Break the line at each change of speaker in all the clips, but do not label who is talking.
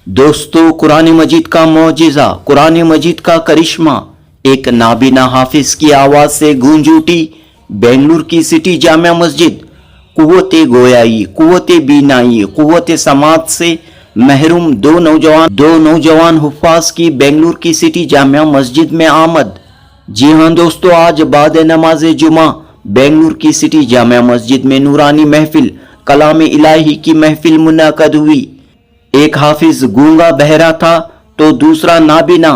दोस्तों, कुरान मजीद का मौजिज़ा, कुरान मजीद का करिश्मा एक नाबीना हाफिज की आवाज़ से गूंज उठी। बेंगलुरु की सिटी जामिया मस्जिद कुव्वते गोयाई, कुव्वते बीनाई, कुव्वते समात से महरूम दो नौजवान हुफ्फाज की बेंगलुरु की सिटी जामिया मस्जिद में आमद। जी हाँ दोस्तों, आज बाद नमाज जुमा बेंगलुरु की सिटी जामिया मस्जिद में नूरानी महफिल कलाम इलाही की महफिल मुनअक़द हुई। एक हाफिज गूंगा बहरा था तो दूसरा नाबीना।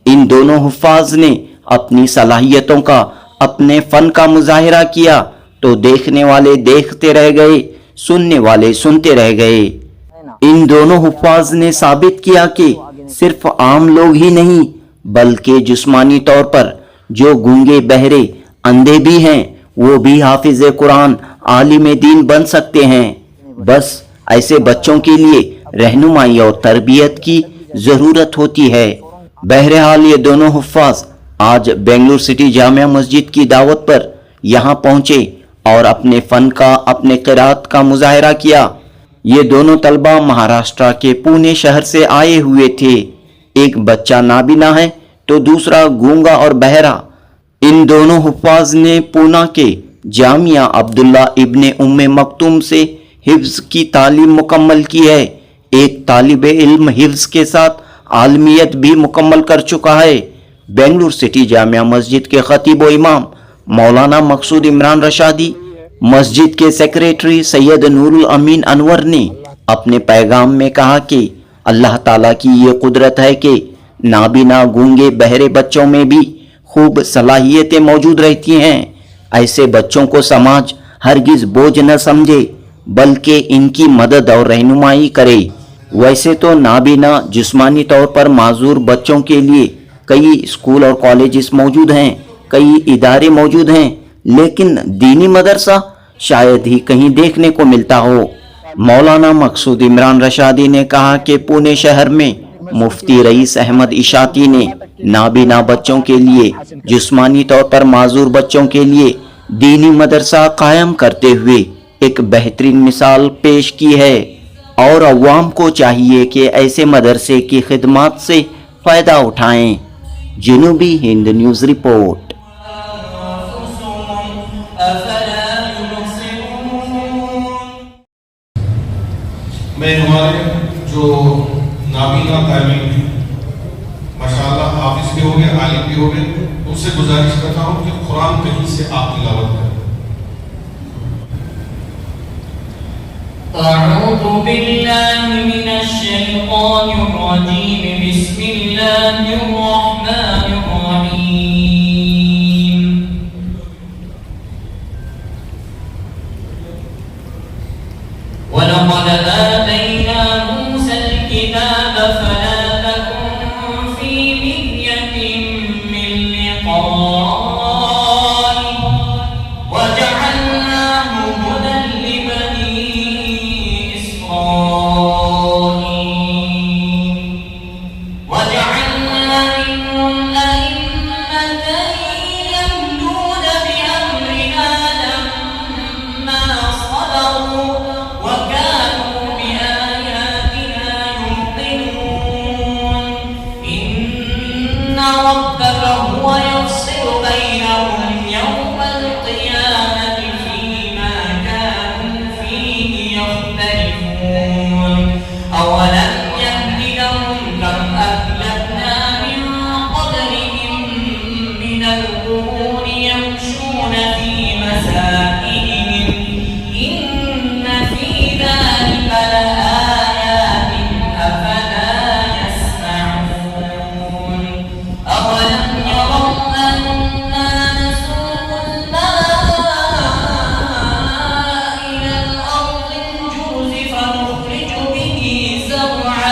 इन दोनों हुफ्फाज ने अपनी सलाहियतों का, अपने फन का मुजाहिरा किया तो देखने वाले देखते रह गए, सुनने वाले सुनते रह गए। इन दोनों हुफ्फाज ने साबित किया कि सिर्फ आम लोग ही नहीं बल्कि जिस्मानी तौर पर जो गूंगे बहरे अंधे भी हैं वो भी हाफिज कुरान आलिम दीन बन सकते हैं। बस ऐसे बच्चों के लिए रहनुमाई और तरबियत की ज़रूरत होती है। बहरहाल ये दोनों हुफ्फाज आज बेंगलुरु सिटी जामिया मस्जिद की दावत पर यहाँ पहुँचे और अपने फ़न का, अपने क़िराअत का मुजाहिरा किया। ये दोनों तलबा महाराष्ट्र के पुणे शहर से आए हुए थे। एक बच्चा नाबीना है तो दूसरा गूंगा और बहरा। इन दोनों हुफ्फाज ने पूना के जामिया अब्दुल्ला इब्ने उम्मे मक्तूम से हिफ्ज़ की तालीम मुकम्मल की है। एक तालिब इल्म हिफ्ज़ के साथ आलमियत भी मुकम्मल कर चुका है। बेंगलुरु सिटी जामिया मस्जिद के खतीब व इमाम मौलाना मकसूद इमरान रशादी, मस्जिद के सेक्रेटरी सैयद नूरुल अमीन अनवर ने अपने पैगाम में कहा कि अल्लाह ताला की ये कुदरत है कि नाबीना, गूंगे, बहरे बच्चों में भी खूब सलाहियतें मौजूद रहती हैं। ऐसे बच्चों को समाज हरगिज बोझ न समझे बल्कि इनकी मदद और रहनुमाई करे। वैसे तो नाबीना, जिस्मानी तौर पर माजूर बच्चों के लिए कई स्कूल और कॉलेजेस मौजूद हैं, कई इदारे मौजूद हैं, लेकिन दीनी मदरसा शायद ही कहीं देखने को मिलता हो। मौलाना मकसूद इमरान रशादी ने कहा कि पुणे शहर में मुफ्ती रईस अहमद इशाती ने नाबीना बच्चों के लिए, जिस्मानी तौर पर माजूर बच्चों के लिए दीनी मदरसा कायम करते हुए एक बेहतरीन मिसाल पेश की है और अवाम को चाहिए कि ऐसे मदरसे की खिदमत से फ़ायदा उठाएं। जनूबी हिंद न्यूज़ रिपोर्ट।
मैं हमारे जो नाबीना तालीम माशाअल्लाह हाफिज भी हो गए, आलिम भी हो गए, उनसे गुजारिश करता हूँ कि कुरान कहीं से आप तिलावत करें।
أعوذ بالله من الشيطان الرجيم بسم الله الرحمن الرحيم ولقد آتينا موسى الكتاب فلا تكن في مرية من لقائه وجعلناه هدى لبني وجعلنا منهم أئمة يهدون بأمرنا لما صبروا وكانوا بآياتنا يوقنون إن ربك هو يفصل بينهم يوم القيامة فيما كانوا فيه يختلفون أولم يهد لهم كم أهلكنا من قبلهم من القرون يمشون في مساكنهم إن في ذلك لآيات أفلا يسمعون أولم يروا أنا نسوق الماء إلى الأرض الجرز فنخرج به زرعا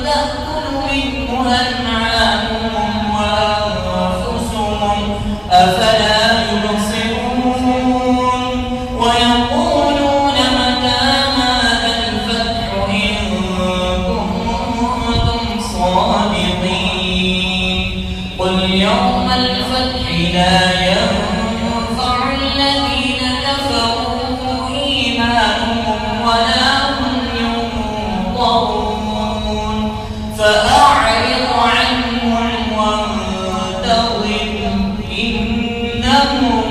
تأكل منه أنعامهم وأنفسهم أفلا يبصرون ويقولون متى هذا الفتح إن كنتم صادقين قل يوم الفتح لا ينفع الذين كفروا إيمانهم ولا هم ينظرون فأعرض عنهم وانتظر إنهم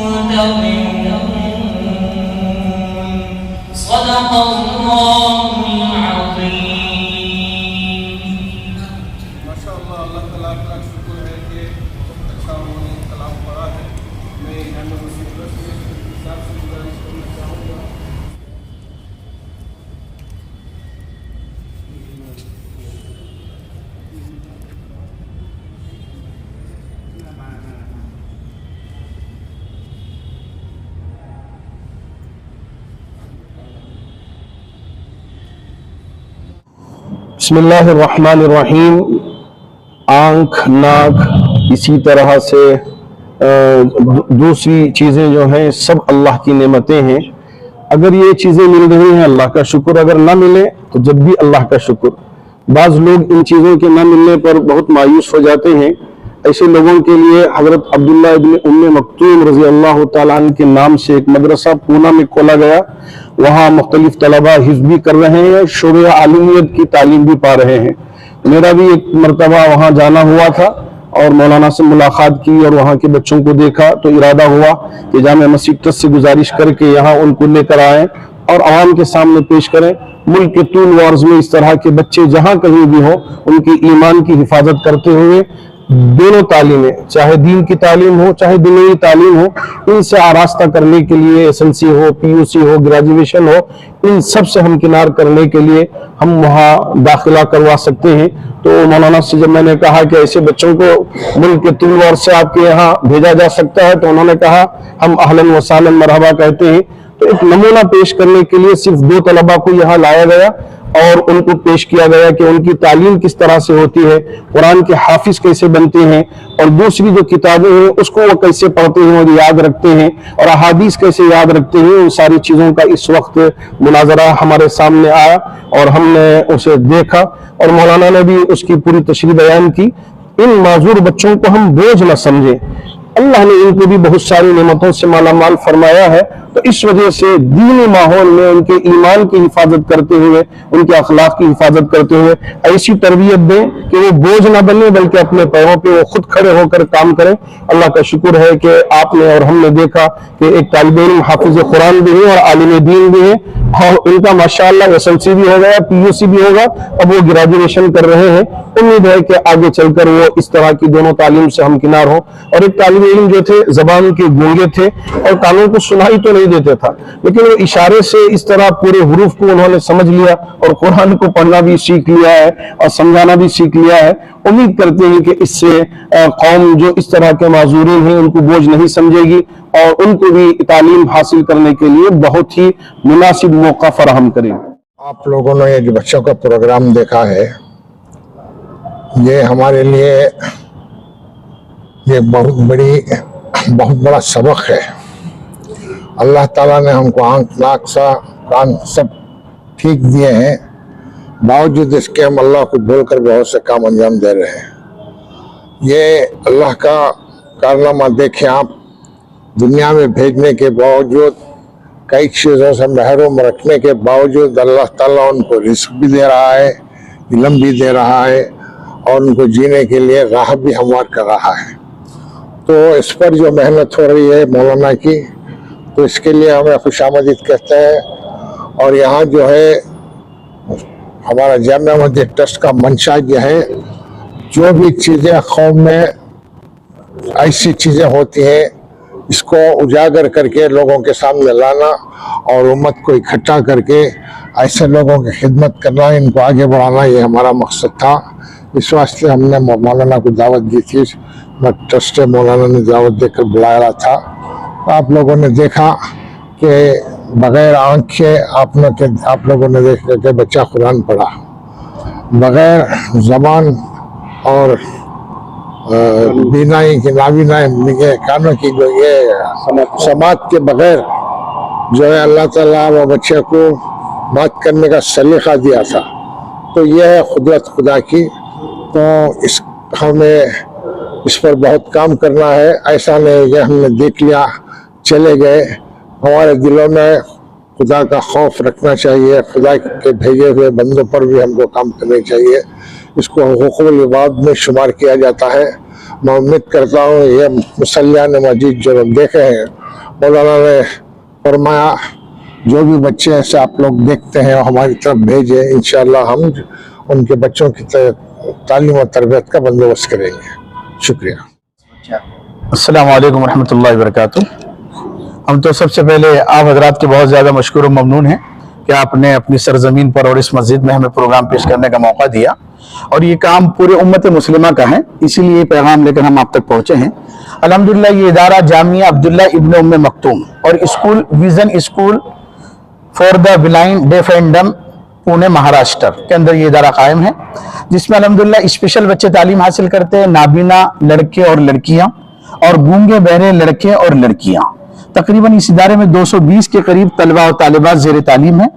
منتظرون صدق الله العظيم.
ماشاءاللہ اللہ تعالیٰ کا شکر ہے کہ اچھا انہوں نے کلام پڑھا ہے. میں جامع مسجد کے حساب سے گزارش کرنا چاہوں گا. بسم اللہ الرحمن الرحیم. آنکھ، ناک، اسی طرح سے دوسری چیزیں جو ہیں سب اللہ کی نعمتیں ہیں. اگر یہ چیزیں مل رہی ہیں اللہ کا شکر، اگر نہ ملے تو جب بھی اللہ کا شکر. بعض لوگ ان چیزوں کے نہ ملنے پر بہت مایوس ہو جاتے ہیں. ایسے لوگوں کے لیے حضرت عبداللہ ابن ام مکتوم رضی اللہ تعالیٰ عنہ کے نام سے ایک مدرسہ پونا میں کھولا گیا. وہاں مختلف طلبہ حفظ بھی کر رہے ہیں، شعبہ عالمیت کی تعلیم بھی پا رہے ہیں. میرا بھی ایک مرتبہ وہاں جانا ہوا تھا اور مولانا سے ملاقات کی اور وہاں کے بچوں کو دیکھا تو ارادہ ہوا کہ جامع مسجد ٹرسٹ سے گزارش کر کے یہاں ان کو لے کر آئیں اور عوام کے سامنے پیش کریں. ملک کے طول وارز میں اس طرح کے بچے جہاں کہیں بھی ہوں ان کی ایمان کی حفاظت کرتے ہوئے دونوں تعلیمیں، چاہے دین کی تعلیم ہو چاہے دنیاوی تعلیم ہو، ان سے آراستہ کرنے کے لیے SLC ہو، PUC ہو، گریجویشن ہو، ان سب سے ہمکنار کرنے کے لیے ہم وہاں داخلہ کروا سکتے ہیں. تو مولانا سے جب میں نے کہا کہ ایسے بچوں کو ملک کے طول وارز سے آپ کے یہاں بھیجا جا سکتا ہے تو انہوں نے کہا ہم اہلاً و سہلاً مرحبا کہتے ہیں. تو ایک نمونہ پیش کرنے کے لیے صرف 2 طلبہ کو یہاں لایا گیا اور ان کو پیش کیا گیا کہ ان کی تعلیم کس طرح سے ہوتی ہے، قرآن کے حافظ کیسے بنتے ہیں اور دوسری جو کتابیں ہیں اس کو وہ کیسے پڑھتے ہیں اور یاد رکھتے ہیں اور احادیث کیسے یاد رکھتے ہیں. ان ساری چیزوں کا اس وقت مناظرہ ہمارے سامنے آیا اور ہم نے اسے دیکھا اور مولانا نے بھی اس کی پوری تشریح بیان کی. ان معذور بچوں کو ہم بوجھ نہ سمجھیں. اللہ نے ان کو بھی بہت ساری نعمتوں سے مالا مال فرمایا ہے. تو اس وجہ سے دینی ماحول میں ان کے ایمان کی حفاظت کرتے ہوئے، ان کے اخلاق کی حفاظت کرتے ہوئے ایسی تربیت دیں کہ وہ بوجھ نہ بنے بلکہ اپنے پیروں پہ وہ خود کھڑے ہو کر کام کریں. اللہ کا شکر ہے کہ آپ نے اور ہم نے دیکھا کہ ایک طالب علم حافظ قرآن بھی ہے اور عالم دین بھی ہے اور ان کا ماشاءاللہ SLC بھی ہو گیا، PUC بھی ہوگا، اب وہ گریجویشن کر رہے ہیں. امید ہے کہ آگے چل کر وہ اس طرح کی دونوں تعلیم سے ہمکنار ہو. اور ایک طالب علم جو تھے زبان کے گونگے تھے اور کانوں کو سنائی تو نہیں دیتے تھا لیکن وہ اشارے سے اس طرح پورے حروف کو انہوں نے سمجھ لیا اور قرآن کو پڑھنا بھی سیکھ لیا ہے اور سمجھانا بھی سیکھ لیا ہے. امید کرتے ہیں کہ اس سے قوم جو اس طرح کے معذورین ہیں ان کو بوجھ نہیں سمجھے گی اور ان کو بھی تعلیم حاصل کرنے کے لیے بہت ہی مناسب موقع فراہم کرے گی.
آپ لوگوں نے یہ جو بچوں کا پروگرام دیکھا ہے یہ ہمارے لیے یہ بہت بڑا سبق ہے. اللہ تعالیٰ نے ہم کو آنکھ، ناک، کان سب ٹھیک دیے ہیں، باوجود اس کے ہم اللہ کو بھول کر بہت سے کام انجام دے رہے ہیں. یہ اللہ کا کارنامہ دیکھیں آپ. دنیا میں بھیجنے کے باوجود، کئی چیزوں سے محروم رکھنے کے باوجود اللہ تعالیٰ ان کو رزق بھی دے رہا ہے، علم بھی دے رہا ہے اور ان کو جینے کے لیے راہ بھی ہموار کر رہا ہے. تو اس پر جو محنت ہو رہی ہے مولانا کی، تو اس کے لیے ہمیں خوش آمدید کہتے ہیں. اور یہاں جو ہے ہمارا جامع مسجد ٹرسٹ کا منشا یہ ہے جو بھی چیزیں قوم میں ایسی چیزیں ہوتی ہیں اس کو اجاگر کر کے لوگوں کے سامنے لانا اور امت کو اکٹھا کر کے ایسے لوگوں کی خدمت کرنا، ان کو آگے بڑھانا، یہ ہمارا مقصد تھا. اس واسطے ہم نے مولانا کو دعوت دی تھی. ٹرسٹ مولانا نے دعوت دے کر بلایا تھا. آپ لوگوں نے دیکھا کہ بغیر آنکھ کے آپ لوگوں نے دیکھا کہ بچہ قرآن پڑھا، بغیر زبان اور بینائی کی، نابینائی کے کانوں کی، جو یہ سماعت کے بغیر جو ہے اللہ تعالیٰ وہ بچے کو بات کرنے کا سلیقہ دیا تھا. تو یہ ہے قدرت خدا کی. تو ہمیں اس پر بہت کام کرنا ہے. ایسا نہیں کہ ہم نے دیکھ لیا چلے گئے. ہمارے دلوں میں खुदा का खौफ रखना चाहिए, खुदा के भेजे हुए बंदों पर भी हमको काम करना चाहिए। इसको हुकूकुल इबाद में शुमार किया जाता है। मैं उम्मीद करता हूँ ये मुसल्लान मस्जिद जो लोग देखे हैं, मौलाना ने फरमाया जो भी बच्चे ऐसे आप लोग देखते हैं हमारी तरफ भेजे, इंशाअल्लाह हम उनके बच्चों की तालीम और तरबियत का बंदोबस्त करेंगे। शुक्रिया।
अस्सलाम वालेकुम रहमतुल्लाहि व बरकातुहू। हम तो सबसे पहले आप हजरात के बहुत ज़्यादा मशकूर और ममनून हैं कि आपने अपनी सरजमीन पर और इस मस्जिद में हमें प्रोग्राम पेश करने का मौका दिया, और ये काम पूरे उम्मत मुस्लिमा का है, इसीलिए ये पैगाम लेकर हम आप तक पहुँचे हैं। अल्हम्दुलिल्लाह ये इदारा जामिया अब्दुल्ला इब्न उम्मे मक्तूम और school vision school for the blind deaf and डम पुणे महाराष्ट्र के अंदर ये इदारा कायम है, जिसमें अल्हम्दुलिल्लाह स्पेशल बच्चे तालीम हासिल करते हैं, नाबीना लड़के और लड़कियां और गूंगे बहरे लड़के और लड़कियां। तकरीबन इस इदारे में 220 के करीब तलबा और तालिबात ज़ेर तालीम है,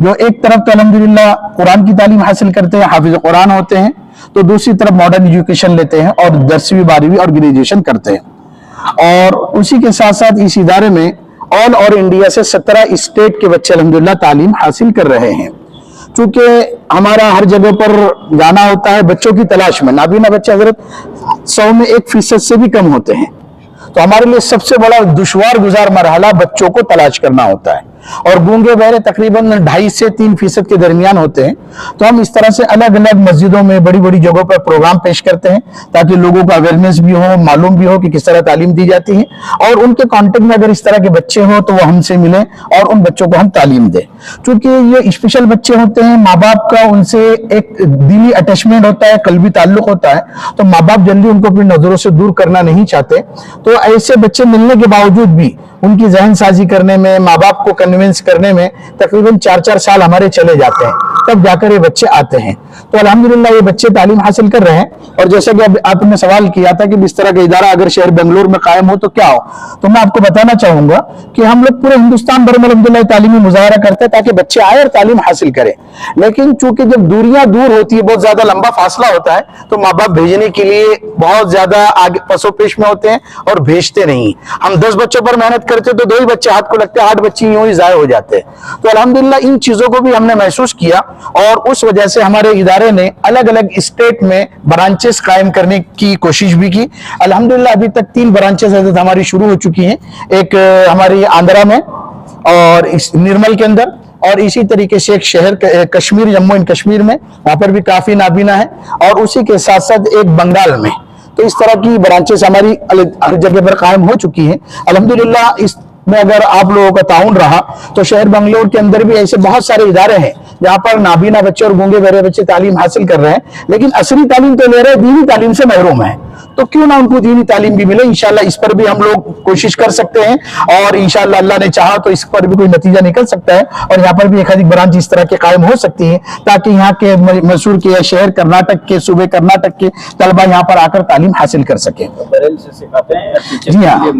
जो एक तरफ तो अल्हम्दुलिल्लाह कुरान की तालीम हासिल करते हैं, हाफिज कुरान होते हैं, तो दूसरी तरफ मॉडर्न एजुकेशन लेते हैं और 10वीं 12वीं और ग्रेजुएशन करते हैं। और उसी के साथ साथ इस इदारे में ऑल और इंडिया से 17 स्टेट के बच्चे अल्हम्दुलिल्लाह तालीम हासिल कर रहे हैं। चूंकि हमारा हर जगह पर जाना होता है बच्चों की तलाश में, नाबीना बच्चे हजरत 100 में 1% से भी कम होते हैं, तो हमारे लिए सबसे बड़ा दुश्वार गुजार मरहला बच्चों को तलाश करना होता है। और गूंगे बहरे तकरीबन 2.5 से 3% के दरमियान होते हैं, तो हम इस तरह से अलग अलग मस्जिदों में बड़ी बड़ी जगहों पर प्रोग्राम पेश करते हैं ताकि लोगों को अवेयरनेस भी हो, मालूम भी हो कि किस तरह तालीम दी जाती है, और उनके कांटेक्ट में अगर इस तरह के बच्चे हो तो वो हमसे मिलें और उन बच्चों को हम तालीम दें। चूंकि ये स्पेशल बच्चे होते हैं, माँ बाप का उनसे एक दिली अटैचमेंट होता है, कल्बी ताल्लुक होता है, तो माँ बाप जल्दी उनको अपनी नजरों से दूर करना नहीं चाहते, तो ऐसे बच्चे मिलने के बावजूद भी उनकी जहन साजी करने में, माँ बाप को कन्विंस करने में तकरीबन 4-4 साल हमारे चले जाते हैं, तब जाकर ये बच्चे आते हैं। तो अल्हम्दुलिल्लाह ये बच्चे तालीम हासिल कर रहे हैं। और जैसा कि अब आपने सवाल किया था कि इस तरह का इदारा अगर शहर बेंगलुरु में कायम हो तो क्या हो, तो मैं आपको बताना चाहूंगा कि हम लोग पूरे हिंदुस्तान भर में अल्हम्दुलिल्लाह तालीमी मुजाहरा करते हैं ताकि बच्चे आए और तालीम हासिल करें। लेकिन चूंकि जब दूरियां दूर होती है, बहुत ज्यादा लंबा फासला होता है, तो माँ बाप भेजने के लिए बहुत ज्यादा आगे पसोपेश में होते हैं और भेजते नहीं। हम 10 बच्चों पर मेहनत करते तो 2 ही बच्चे हाथ को लगते, 8 बच्चे यूं ही जाया हो जाते हैं। तो अल्हम्दुलिल्लाह इन चीजों को भी हमने महसूस किया, और उस वजह से हमारे इदारे ने अलग अलग स्टेट में ब्रांचेस कायम करने की कोशिश भी की। अल्हम्दुलिल्लाह अभी तक 3 ब्रांचेस हमारी शुरू हो चुकी हैं, एक हमारी आंध्रा में और इस निर्मल के अंदर, और इसी तरीके से एक शहर कश्मीर, जम्मू एंड कश्मीर में, वहां पर भी काफी नाबीना है, और उसी के साथ साथ एक बंगाल में। तो इस तरह की ब्रांचेस हमारी हर जगह पर कायम हो चुकी हैं। अल्हम्दुलिल्लाह इसमें अगर आप लोगों का ताउन रहा तो शहर बेंगलुरु के अंदर भी ऐसे बहुत सारे इदारे हैं जहां पर नाबीना बच्चे और गूंगे बहरे बच्चे तालीम हासिल कर रहे हैं, लेकिन असली तालीम तो ले रहे हैं, दीनी तालीम से महरूम है। तो क्यों ना उनको दीनी तालीम भी मिले। इंशाल्लाह इस पर भी हम लोग कोशिश कर सकते हैं, और इंशाल्लाह अल्लाह ने चाहा तो इस पर भी कोई नतीजा निकल सकता है, और यहाँ पर भी एक अधिक ब्रांच इस तरह के कायम हो सकती है ताकि यहाँ के मैसूर के शहर कर्नाटक के सूबे कर्नाटक के तलबा यहाँ पर आकर तालीम हासिल कर सके। जी हाँ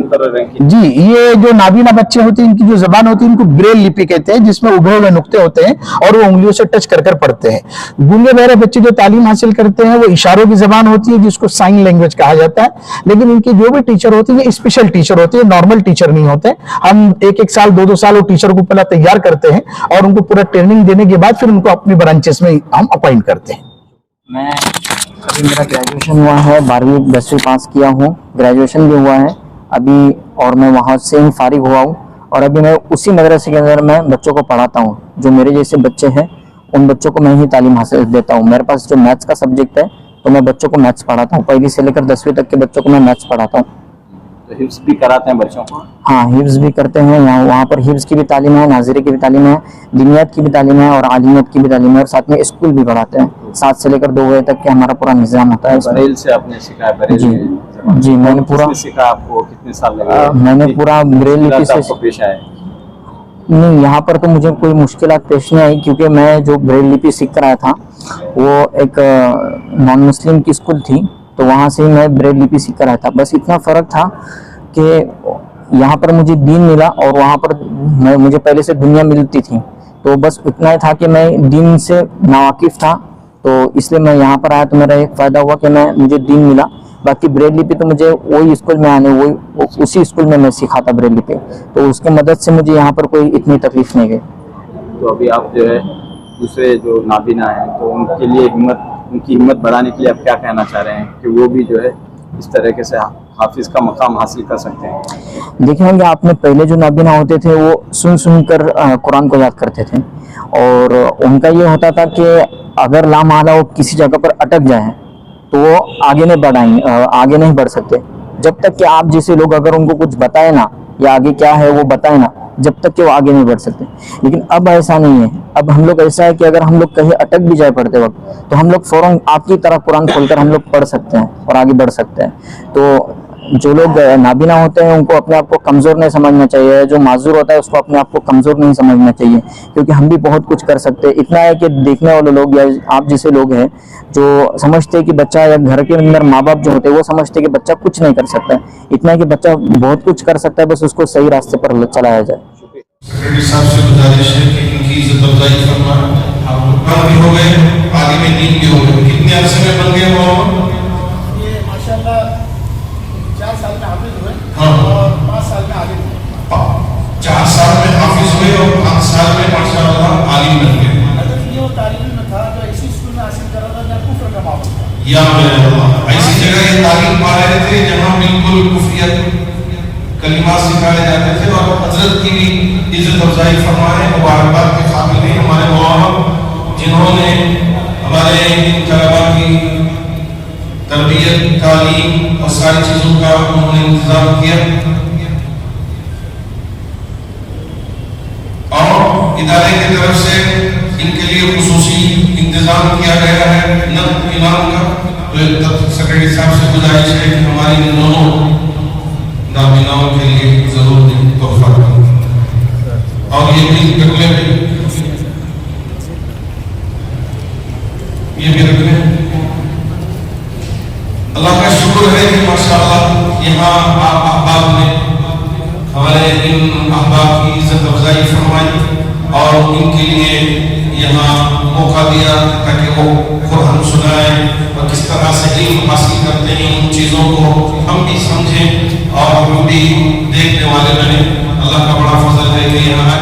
जी, ये जो नाबीना बच्चे होते हैं, इनकी जो जबान होती है, इनको ब्रेल लिपि कहते हैं, जिसमें उभरे हुए नुक्ते होते हैं और वो उंगलियों से टच कर पढ़ते हैं। गूंगे बहरे बच्चे जो तालीम हासिल करते हैं वो इशारों की जबान होती है, जिसको साइन लैंग्वेज कहा जाता है। लेकिन इनकी जो भी टीचर होती है, स्पेशल टीचर होती है, नॉर्मल टीचर नहीं होते। हम 1-1 साल 2-2 साल वो टीचर को पहले तैयार करते हैं और उनको पूरा ट्रेनिंग देने के बाद फिर उनको अपनी ब्रांचेस में हम अपॉइंट करते हैं।
मैं अभी मेरा ग्रेजुएशन हुआ है, 12वीं 10वीं पास किया हूँ, ग्रेजुएशन भी हुआ है अभी, और मैं वहाँ से ही फारिग हुआ हूँ, और अभी मैं उसी मदरसे के अंदर मैं बच्चों को पढ़ाता हूँ। जो मेरे जैसे बच्चे हैं उन बच्चों को मैं ही तालीम हासिल देता हूँ। मेरे पास जो मैथ्स का सब्जेक्ट है तो मैं बच्चों को मैथ्स पढ़ाता हूँ, 1ली से लेकर 10वीं तक के बच्चों को मैं मैथ्स पढ़ाता हूँ।
तो हिफ्ज भी कराते हैं बच्चों को?
हाँ, हिफ्ज भी करते हैं। वहाँ पर हिफ्ज की भी तालीम है, नाज़िरी की भी तालीम है, दीनियात की भी तालीम है और आलिमियत की भी तालीम है, और साथ में स्कूल भी पढ़ाते हैं। 7 से लेकर 2 बजे तक के हमारा पूरा निज़ाम होता है।
बरेल से आपने सीखा है? बरेल
जी मैंने पूरा
सीखा। आपको कितने साल लगे?
मैंने पूरा ब्रेल लिपि से
पेश आए?
नहीं, यहाँ पर तो मुझे कोई मुश्किलात पेश नहीं आई, क्योंकि मैं जो ब्रेल लिपि सीख कर आया था वो एक नॉन मुस्लिम की स्कूल थी, तो वहाँ से मैं ब्रेल लिपि सीख कर आया था। बस इतना फ़र्क था कि यहाँ पर मुझे दीन मिला और वहाँ पर मुझे पहले से दुनिया मिलती थी, तो बस इतना ही था कि मैं दीन से नावाकिफ़ था, तो इसलिए मैं यहाँ पर आया। तो मेरा एक फ़ायदा हुआ कि मुझे दीन मिला, बाकी ब्रेल लिपि तो मुझे वही स्कूल में आने वही उसी स्कूल में मैं सीखा था ब्रेल लिपि, तो उसकी मदद से मुझे यहाँ पर कोई इतनी तकलीफ नहीं गई।
तो अभी आप जो है दूसरे जो नाबीना हैं तो उनके लिए उनकी हिम्मत बढ़ाने के लिए आप क्या कहना चाह रहे हैं कि वो भी जो है इस तरीके से हाफिज का मकाम हासिल कर सकते हैं?
देखे होंगे आपने, पहले जो नाबीना होते थे वो सुन कर कुरान को याद करते थे, और उनका ये होता था कि अगर लामाला वो किसी जगह पर अटक जाए तो वो आगे नहीं बढ़ सकते जब तक कि आप जैसे लोग अगर उनको कुछ बताए ना या आगे क्या है वो बताए ना, जब तक कि वो आगे नहीं बढ़ सकते। लेकिन अब ऐसा नहीं है, अब हम लोग ऐसा है कि अगर हम लोग कहीं अटक भी जाए पढ़ते वक्त तो हम लोग फौरन आपकी तरह कुरान खोलकर हम लोग पढ़ सकते हैं और आगे बढ़ सकते हैं। तो जो लोग नाबीना होते हैं उनको अपने आप को कमज़ोर नहीं समझना चाहिए, जो माजूर होता है उसको अपने आप को कमज़ोर नहीं समझना चाहिए, क्योंकि हम भी बहुत कुछ कर सकते हैं। इतना है कि देखने वाले लोग या आप जैसे लोग हैं जो समझते हैं कि बच्चा या घर के अंदर माँ बाप जो होते हैं वो समझते हैं कि बच्चा कुछ नहीं कर सकता है, इतना है कि बच्चा बहुत कुछ कर सकता है, बस उसको सही रास्ते पर चलाया जाए।
सेक्रेटरी साहब से गुजारिश है कि इनकी इज्जत अफजाई फरमाएं। आप लोग भी हो गए, आगे में दीन भी हो गए, कितने अरसे में बन गए वो?
ये माशाल्लाह 4 साल में हाफिज हुए
हाँ।
और 5 साल में आलिम हुए।
4 साल में हाफिज हुए और 5 साल में माशाल्लाह आलिम बन गए।
हजरत ये वो तालीम में था जो ऐसी स्कूल में हासिल कर रहा था जहाँ कुफ्र का माहौल था।
या अल्लाह, ऐसी जगह ये तालीम पा रहे थे जहाँ बिल्कुल कुफरियत कलिमा सिखाए जाते थे, और हजरत की भी इज्जत अफजाई फरमाए, मुबारकबाद के काबिल हैं हमारे मौलाना जिन्होंने हमारे तलबा की तरबियत, तालीम और सारी चीज़ों का उन्होंने इंतजाम किया, और इदारे की तरफ से इनके लिए खुसूसी इंतजाम किया गया है नक़द इनाम का। तो सेक्रेटरी साहब से गुजारिश है कि हमारी इन दोनों नाबीनाओं के लिए जरूर तोहफा और ये भी रख लें, ये भी रख लें। अल्लाह का शुक्र है कि माशाअल्लाह यहाँ आप अहबाब ने हमारे इन अहबाब की इज्जत अफजाई फरमाई और इनके लिए यहाँ मौका दिया ताकि वो कुरान सुनाएं और किस तरह से इल्म हासिल करते हैं उन चीज़ों को हम भी समझें और हम भी देखने वाले बने। अल्लाह का बड़ा फजल है कि यहाँ